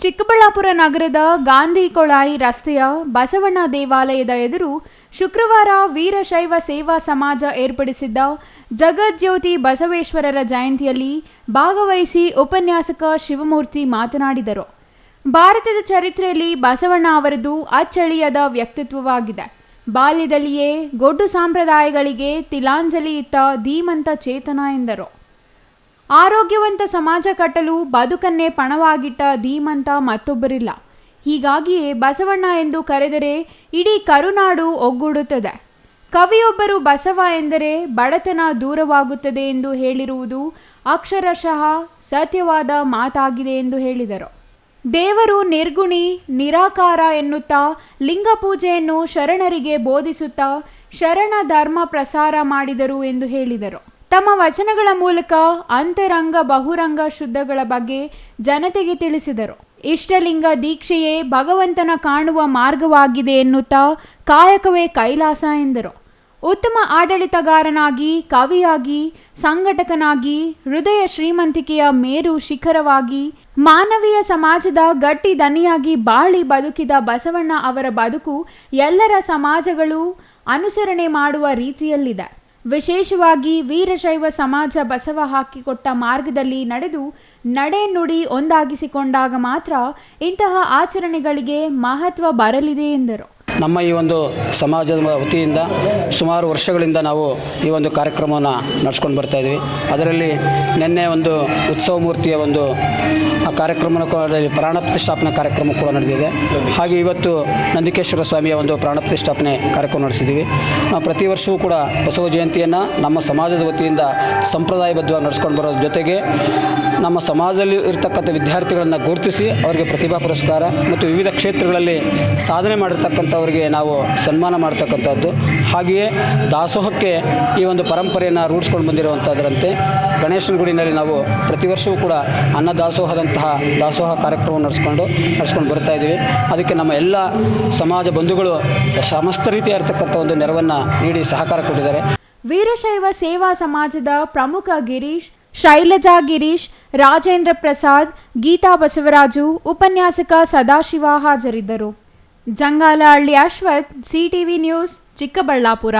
ಚಿಕ್ಕಬಳ್ಳಾಪುರ ನಗರದ ಗಾಂಧಿ ಕೊಳಾಯಿ ರಸ್ತೆಯ ಬಸವಣ್ಣ ದೇವಾಲಯದ ಎದುರು ಶುಕ್ರವಾರ ವೀರಶೈವ ಸೇವಾ ಸಮಾಜ ಏರ್ಪಡಿಸಿದ್ದ ಜಗಜ್ಯೋತಿ ಬಸವೇಶ್ವರರ ಜಯಂತಿಯಲ್ಲಿ ಭಾಗವಹಿಸಿ ಉಪನ್ಯಾಸಕ ಶಿವಮೂರ್ತಿ ಮಾತನಾಡಿದರು. ಭಾರತದ ಚರಿತ್ರೆಯಲ್ಲಿ ಬಸವಣ್ಣ ಅವರದು ಅಚ್ಚಳಿಯದ ವ್ಯಕ್ತಿತ್ವವಾಗಿದೆ. ಬಾಲ್ಯದಲ್ಲಿಯೇ ಗೊಡ್ಡು ಸಂಪ್ರದಾಯಗಳಿಗೆ ತಿಲಾಂಜಲಿ ಇತ್ತ ಧೀಮಂತ ಚೇತನ ಎಂದರು. ಆರೋಗ್ಯವಂತ ಸಮಾಜ ಕಟ್ಟಲು ಬದುಕನ್ನೇ ಪಣವಾಗಿಟ್ಟ ಧೀಮಂತ ಮತ್ತೊಬ್ಬರಿಲ್ಲ. ಹೀಗಾಗಿಯೇ ಬಸವಣ್ಣ ಎಂದು ಕರೆದರೆ ಇಡೀ ಕರುನಾಡು ಒಗ್ಗೂಡುತ್ತದೆ. ಕವಿಯೊಬ್ಬರು ಬಸವ ಎಂದರೆ ಬಡತನ ದೂರವಾಗುತ್ತದೆ ಎಂದು ಹೇಳಿರುವುದು ಅಕ್ಷರಶಃ ಸತ್ಯವಾದ ಮಾತಾಗಿದೆ ಎಂದು ಹೇಳಿದರು. ದೇವರು ನಿರ್ಗುಣಿ ನಿರಾಕಾರ ಎನ್ನುತ್ತಾ ಲಿಂಗ ಪೂಜೆಯನ್ನು ಶರಣರಿಗೆ ಬೋಧಿಸುತ್ತಾ ಶರಣ ಧರ್ಮ ಪ್ರಸಾರ ಮಾಡಿದರು ಎಂದು ಹೇಳಿದರು. ತಮ್ಮ ವಚನಗಳ ಮೂಲಕ ಅಂತರಂಗ ಬಹುರಂಗ ಶುದ್ಧಗಳ ಬಗ್ಗೆ ಜನತೆಗೆ ತಿಳಿಸಿದರು. ಇಷ್ಟಲಿಂಗ ದೀಕ್ಷೆಯೇ ಭಗವಂತನ ಕಾಣುವ ಮಾರ್ಗವಾಗಿದೆ ಎನ್ನುತ್ತಾ ಕಾಯಕವೇ ಕೈಲಾಸ ಎಂದರು. ಉತ್ತಮ ಆಡಳಿತಗಾರನಾಗಿ, ಕವಿಯಾಗಿ, ಸಂಘಟಕನಾಗಿ, ಹೃದಯ ಶ್ರೀಮಂತಿಕೆಯ ಮೇರು ಶಿಖರವಾಗಿ, ಮಾನವೀಯ ಸಮಾಜದ ಗಟ್ಟಿ ದನಿಯಾಗಿ ಬಾಳಿ ಬದುಕಿದ ಬಸವಣ್ಣ ಅವರ ಬದುಕು ಎಲ್ಲರ ಸಮಾಜಗಳು ಅನುಸರಣೆ ಮಾಡುವ ರೀತಿಯಲ್ಲಿದೆ. ವಿಶೇಷವಾಗಿ ವೀರಶೈವ ಸಮಾಜ ಬಸವ ಹಾಕಿಕೊಟ್ಟ ಮಾರ್ಗದಲ್ಲಿ ನಡೆದು ನಡೆ ನುಡಿ ಒಂದಾಗಿಸಿಕೊಂಡಾಗ ಮಾತ್ರ ಇಂತಹ ಆಚರಣೆಗಳಿಗೆ ಮಹತ್ವ ಬರಲಿದೆ ಎಂದರು. ನಮ್ಮ ಈ ಒಂದು ಸಮಾಜದ ವತಿಯಿಂದ ಸುಮಾರು ವರ್ಷಗಳಿಂದ ನಾವು ಈ ಒಂದು ಕಾರ್ಯಕ್ರಮವನ್ನು ನಡೆಸ್ಕೊಂಡು ಬರ್ತಾಯಿದ್ವಿ. ಅದರಲ್ಲಿ ನಿನ್ನೆ ಒಂದು ಉತ್ಸವ ಮೂರ್ತಿಯ ಒಂದು ಕಾರ್ಯಕ್ರಮ ಪ್ರಾಣ ಪ್ರತಿಷ್ಠಾಪನೆ ಕಾರ್ಯಕ್ರಮ ಕೂಡ ನಡೆದಿದೆ. ಹಾಗೆ ಇವತ್ತು ನಂದಿಕೇಶ್ವರ ಸ್ವಾಮಿಯ ಒಂದು ಪ್ರಾಣ ಪ್ರತಿಷ್ಠಾಪನೆ ಕಾರ್ಯಕ್ರಮ ನಡೆಸಿದ್ದೀವಿ. ನಾವು ಪ್ರತಿ ವರ್ಷವೂ ಕೂಡ ಬಸವ ಜಯಂತಿಯನ್ನು ನಮ್ಮ ಸಮಾಜದ ವತಿಯಿಂದ ಸಂಪ್ರದಾಯಬದ್ಧವಾಗಿ ನಡೆಸ್ಕೊಂಡು ಬರೋದ್ರ ಜೊತೆಗೆ ನಮ್ಮ ಸಮಾಜದಲ್ಲಿ ಇರ್ತಕ್ಕಂಥ ವಿದ್ಯಾರ್ಥಿಗಳನ್ನು ಗುರುತಿಸಿ ಅವರಿಗೆ ಪ್ರತಿಭಾ ಪುರಸ್ಕಾರ ಮತ್ತು ವಿವಿಧ ಕ್ಷೇತ್ರಗಳಲ್ಲಿ ಸಾಧನೆ ಮಾಡಿರ್ತಕ್ಕಂಥವರಿಗೆ ನಾವು ಸನ್ಮಾನ ಮಾಡ್ತಕ್ಕಂಥದ್ದು. ಹಾಗೆಯೇ ದಾಸೋಹಕ್ಕೆ ಈ ಒಂದು ಪರಂಪರೆಯನ್ನು ರೂಢಿಸ್ಕೊಂಡು ಬಂದಿರುವಂಥದ್ರಂತೆ ಗಣೇಶನ ಗುಡಿನಲ್ಲಿ ನಾವು ಪ್ರತಿ ವರ್ಷವೂ ಕೂಡ ಅನ್ನ ದಾಸೋಹದಂತಹ ದಾಸೋಹ ಕಾರ್ಯಕ್ರಮ ನಡೆಸ್ಕೊಂಡು ಬರ್ತಾ ಇದ್ದೀವಿ. ಅದಕ್ಕೆ ನಮ್ಮ ಎಲ್ಲ ಸಮಾಜ ಬಂಧುಗಳು ಸಮಸ್ತ ರೀತಿಯಾಗಿರ್ತಕ್ಕಂಥ ಒಂದು ನೆರವನ್ನು ನೀಡಿ ಸಹಕಾರ ಕೊಟ್ಟಿದ್ದಾರೆ. ವೀರಶೈವ ಸೇವಾ ಸಮಾಜದ ಪ್ರಮುಖ ಗಿರೀಶ್, ಶೈಲಜಾ ಗಿರೀಶ್, ರಾಜೇಂದ್ರ ಪ್ರಸಾದ್, ಗೀತಾ ಬಸವರಾಜು, ಉಪನ್ಯಾಸಕ ಸದಾಶಿವ ಹಾಜರಿದ್ದರು. Jangalahalli Ashwath, CTV news, Chikkaballapur.